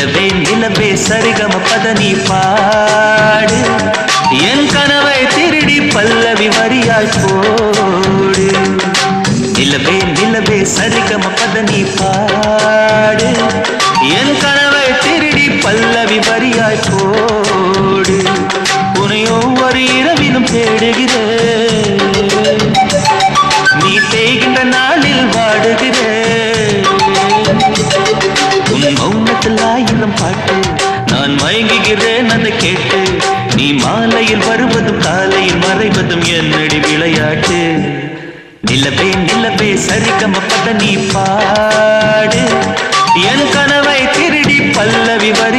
நிலவே சரிகம பதனி பாடு என் கனவை திருடி பல்லவி வரியாய் போடு நிலவே சரிகம பதனி பாடு என் கனவை திருடி பல்லவி வரியாய் போடு உன்னை ஒவ்வொரு இரவிலும் தேடுகிறேன் நீ தேய்கின்ற நாளில் வாடுகிறேன் உன் மௌனத்தில் ஆயிரம் பாட்டு நான் மயங்குகிறேன் அதை கேட்டு நீ மாலையில் வருவதும் காலையில் மறைவதும் என்னடி விளையாட்டு நிலவே சரிகம பதனி பாடு என் கனவை திருடி பல்லவி வரி